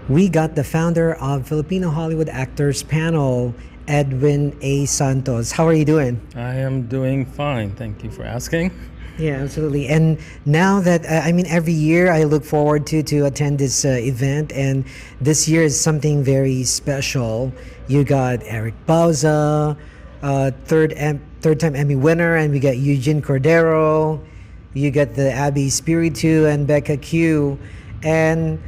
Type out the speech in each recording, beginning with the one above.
We got the founder of Filipino Hollywood Actors Panel, Edwin A. Santos. How are you doing? I am doing fine. Thank you for asking. Yeah, absolutely. And now that every year I look forward to attend this event, and this year is something very special. You got Eric Bauza, third time Emmy winner, and we got Eugene Cordero. You got the Abby Spiritu and Becca Q, and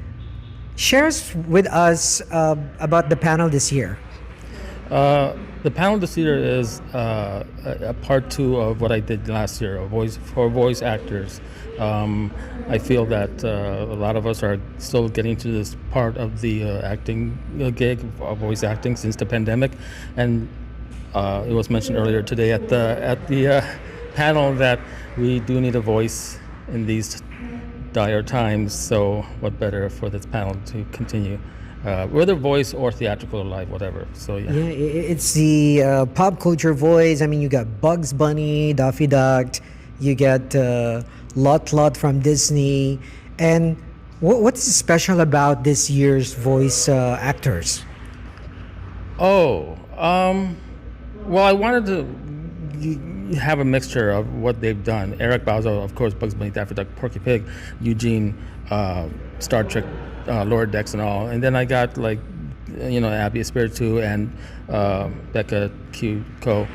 shares with us about the panel this year. The panel this year is a part two of what I did last year, for voice actors. I feel that a lot of us are still getting to this part of the acting gig of voice acting since the pandemic, and it was mentioned earlier today at the panel that we do need a voice in these dire times. So, what better for this panel to continue? Whether voice or theatrical or live, whatever. So yeah. It's the pop culture voice. I mean, you got Bugs Bunny, Daffy Duck, you got Lot from Disney, and what's special about this year's voice actors? Oh, well, I wanted to have a mixture of what they've done. Eric Bauza, of course, Bugs Bunny, Daffy Duck, Porky Pig, Eugene, Star Trek, Lower Decks and all. And then I got Abby Espiritu and Becca Q Co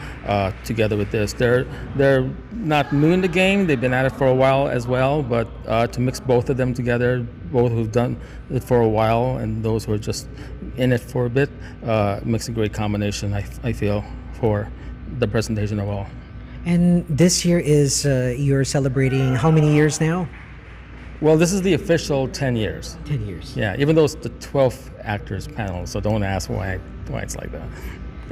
together with this. They're not new in the game. They've been at it for a while as well. But to mix both of them together, both who've done it for a while and those who are just in it for a bit, makes a great combination, I feel, for the presentation of all. And this year is you're celebrating how many years now? Well, this is the official 10 years. 10 years. Yeah, even though it's the 12th actors panel, so don't ask why it's like that.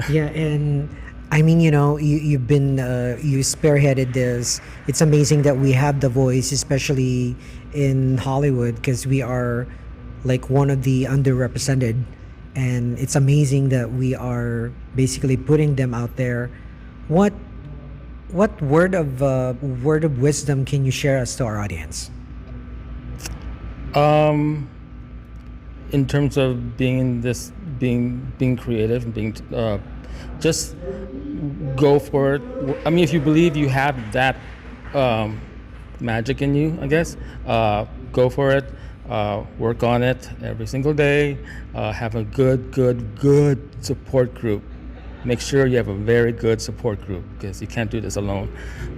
Yeah, and I mean, you've been you spearheaded this. It's amazing that we have the voice, especially in Hollywood, because we are like one of the underrepresented, and it's amazing that we are basically putting them out there. What word of wisdom can you share us to our audience? In terms of being creative and being just go for it. I mean, if you believe you have that magic in you, I guess, go for it. Work on it every single day. Have a good support group. Make sure you have a very good support group, because you can't do this alone.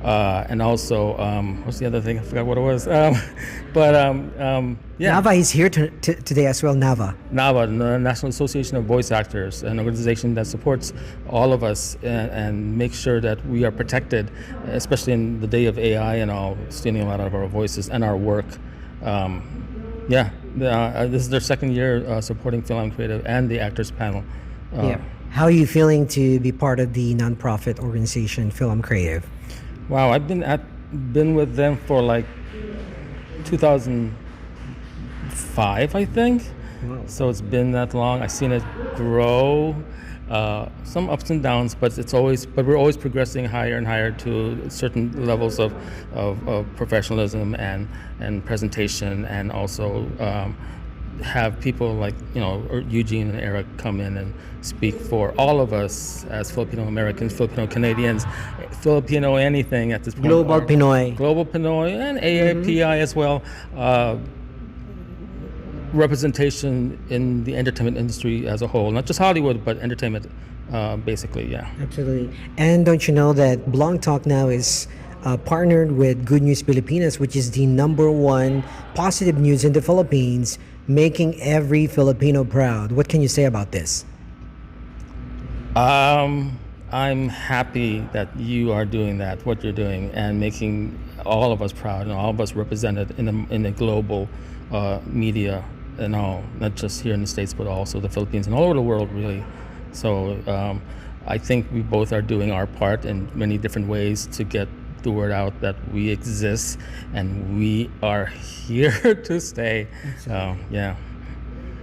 And also, what's the other thing? I forgot what it was. Yeah. Nava is here today as well. Nava, the National Association of Voice Actors, an organization that supports all of us and makes sure that we are protected, especially in the day of AI and all, stealing a lot of our voices and our work. This is their second year supporting FilAm Creative and the Actors Panel. How are you feeling to be part of the nonprofit organization FilAm Creative? Wow, I've been with them for like 2005, I think. Wow. So it's been that long. I've seen it grow, some ups and downs, but we're always progressing higher and higher to certain levels of professionalism and presentation, and also have people like Eugene and Eric come in and speak for all of us as Filipino Americans, Filipino Canadians, Filipino anything at this point. Global Pinoy, and AAPI as well. Representation in the entertainment industry as a whole, not just Hollywood, but entertainment, basically. Yeah. Absolutely. And don't you know that Blog Talk now is partnered with Good News Pilipinas, which is the #1 positive news in the Philippines, making every Filipino proud. What can you say about this? I'm happy that you are doing that, what you're doing, and making all of us proud and all of us represented in the global media and all, not just here in the States, but also the Philippines and all over the world, really. So I think we both are doing our part in many different ways to get the word out that we exist and we are here to stay. Yeah.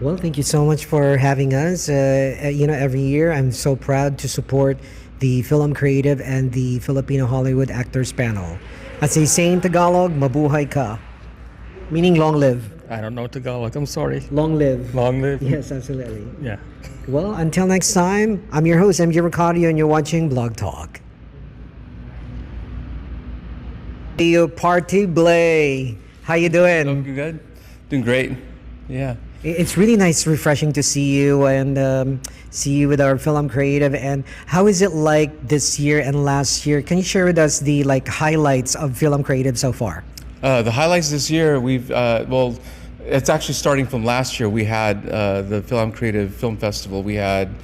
Well, thank you so much for having us. Every year I'm so proud to support the FilAm Creative and the Filipino Hollywood Actors Panel. As they say in Tagalog, mabuhay ka, meaning long live. I don't know Tagalog. I'm sorry. Long live. Long live. Yes, absolutely. Yeah. Well, until next time, I'm your host, MJ Ricardio, and you're watching Blog Talk. Partible. How you doing? Doing good. Doing great. Yeah. It's really nice, refreshing to see you and see you with our FilAm Creative. And how is it like this year and last year? Can you share with us the highlights of FilAm Creative so far? The highlights this year, well, it's actually starting from last year. We had the FilAm Creative Film Festival. We had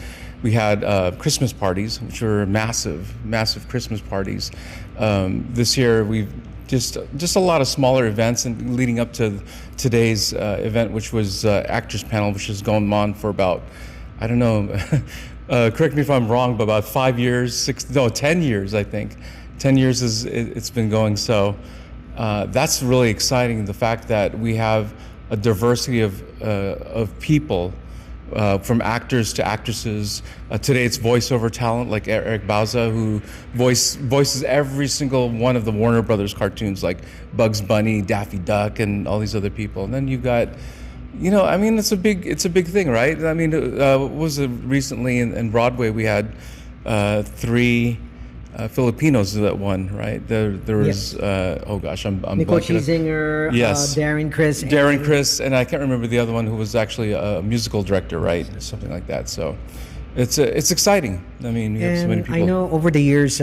Christmas parties, which were massive Christmas parties. This year we've just a lot of smaller events, and leading up to today's event, which was Actors Panel, which has gone on for about, I don't know, correct me if I'm wrong, but about 5 years, 10 years, I think. 10 years it's been going. So that's really exciting. The fact that we have a diversity of people, from actors to actresses. Today it's voiceover talent like Eric Bauza, who voices every single one of the Warner Brothers cartoons, like Bugs Bunny, Daffy Duck, and all these other people. And then you've got, it's a big thing, right? I mean, what was it recently in Broadway? We had 3 Filipinos that won, right? There was oh gosh, I'm Nicole blanking. Scherzinger, Yes. Darren Criss, And I can't remember the other one, who was actually a musical director, right? Something like that. So it's exciting. I mean, we have so many and people. I know over the years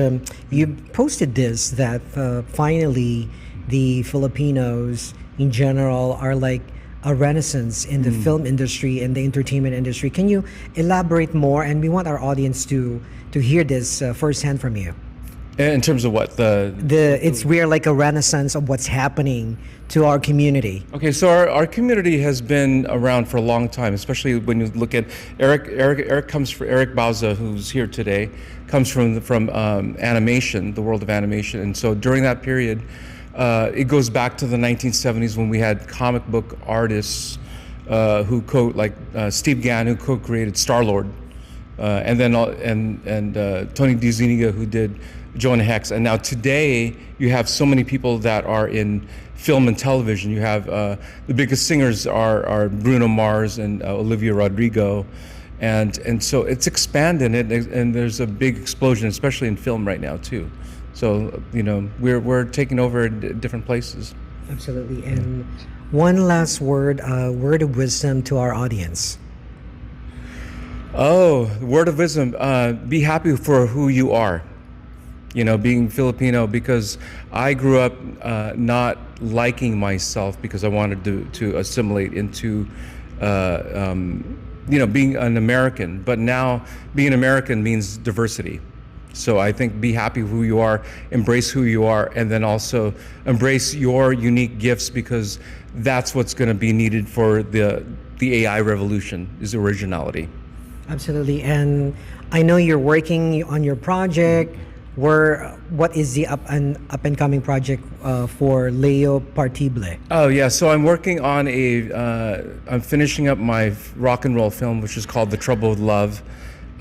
you posted this that finally the Filipinos in general are like a renaissance in the film industry and the entertainment industry. Can you elaborate more? And we want our audience to hear this firsthand from you. In terms of what We're like a renaissance of what's happening to our community. Okay, so our community has been around for a long time, especially when you look at Eric Bauza, who's here today, comes from animation, the world of animation. And so during that period, it goes back to the 1970s when we had comic book artists Steve Gann, who co-created Star-Lord, and then Tony DiZuniga, who did Jonah Hex. And now today you have so many people that are in film and television. You have the biggest singers are Bruno Mars and Olivia Rodrigo, and so it's expanded, and there's a big explosion, especially in film right now too. So we're taking over different places. Absolutely. And one last word of wisdom to our audience. Oh, word of wisdom: be happy for who you are. Being Filipino, because I grew up not liking myself because I wanted to assimilate into, being an American. But now being American means diversity. So I think be happy who you are, embrace who you are, and then also embrace your unique gifts, because that's what's going to be needed for the AI revolution, is originality. Absolutely. And I know you're working on your project. What is the up and coming project for Leo Partible? Oh yeah, so I'm working on I'm finishing up my rock and roll film, which is called The Trouble with Love.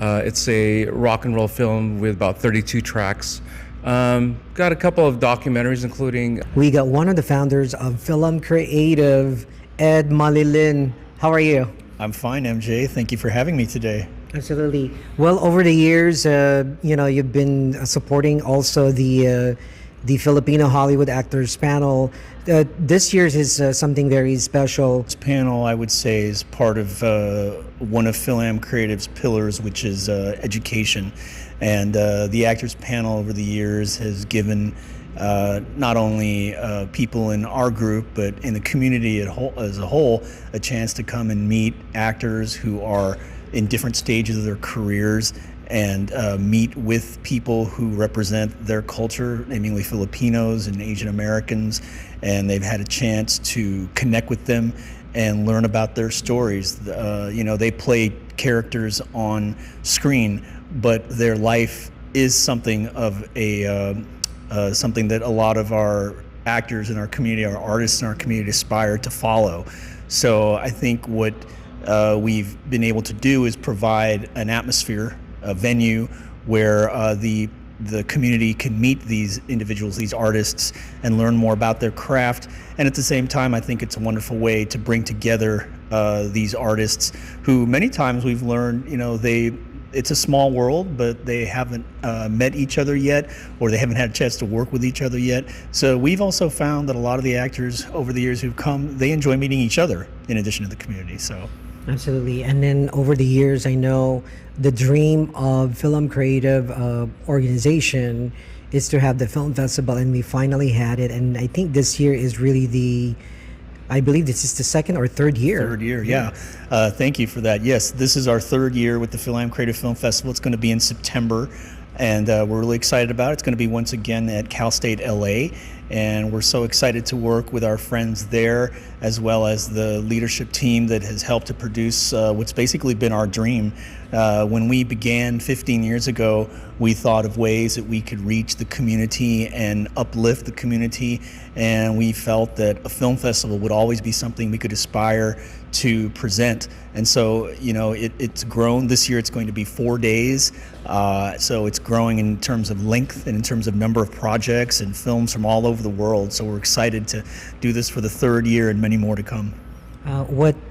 It's a rock and roll film with about 32 tracks. Got a couple of documentaries, including... We got one of the founders of FilAm Creative, Ed Malilin. How are you? I'm fine, MJ. Thank you for having me today. Absolutely. Well, over the years, you've been supporting also the Filipino Hollywood Actors Panel. This year's is something very special. This panel, I would say, is part of one of FilAm Creative's pillars, which is education. And the Actors Panel over the years has given not only people in our group, but in the community as a whole, a chance to come and meet actors who are in different stages of their careers, and meet with people who represent their culture, namely Filipinos and Asian Americans, and they've had a chance to connect with them and learn about their stories. They play characters on screen, but their life is something of something that a lot of our actors in our community, our artists in our community, aspire to follow. So I think what we've been able to do is provide an atmosphere, a venue where the the community can meet these individuals, these artists, and learn more about their craft. And at the same time, I think it's a wonderful way to bring together these artists who many times we've learned, it's a small world, but they haven't met each other yet, or they haven't had a chance to work with each other yet. So we've also found that a lot of the actors over the years who've come, they enjoy meeting each other in addition to the community. So Absolutely. And then over the years, I know the dream of FilAm Creative organization is to have the film festival, and we finally had it. And I think this year is really I believe this is the second or third year. Third year, yeah. Thank you for that. Yes, this is our third year with the FilAm Creative Film Festival. It's going to be in September, and we're really excited about it. It's going to be once again at Cal State LA, and we're so excited to work with our friends there, as well as the leadership team that has helped to produce what's basically been our dream. When we began 15 years ago, we thought of ways that we could reach the community and uplift the community, and we felt that a film festival would always be something we could aspire to present. And so, it's grown. This year it's going to be 4 days, so it's growing in terms of length and in terms of number of projects and films from all over the world. So we're excited to do this for the third year and many more to come.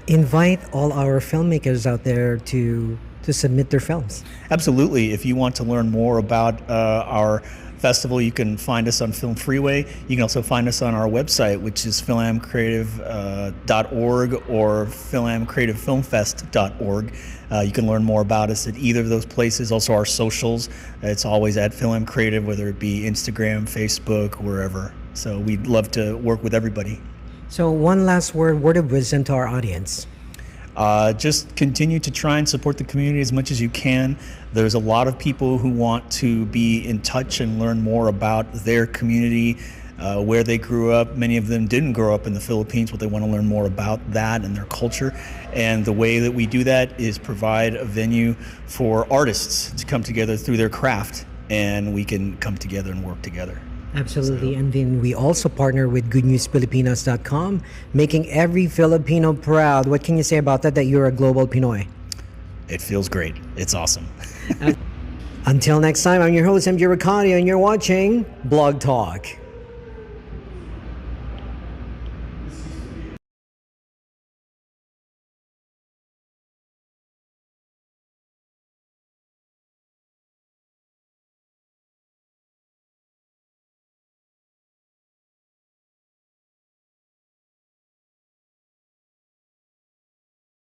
Invite all our filmmakers out there to submit their films. Absolutely. If you want to learn more about our festival, you can find us on Film Freeway. You can also find us on our website, which is filamcreative.org or filamcreativefilmfest.org. You can learn more about us at either of those places. Also our socials. It's always at FilAm Creative, whether it be Instagram, Facebook, wherever. So we'd love to work with everybody. So one last word of wisdom to our audience. Just continue to try and support the community as much as you can. There's a lot of people who want to be in touch and learn more about their community, where they grew up. Many of them didn't grow up in the Philippines, but they want to learn more about that and their culture. And the way that we do that is provide a venue for artists to come together through their craft, and we can come together and work together. Absolutely. And then we also partner with goodnewsfilipinos.com, making every Filipino proud. What can you say about that you're a global Pinoy? It feels great. It's awesome. Until next time, I'm your host, MJ Ricardo, and you're watching Blog Talk.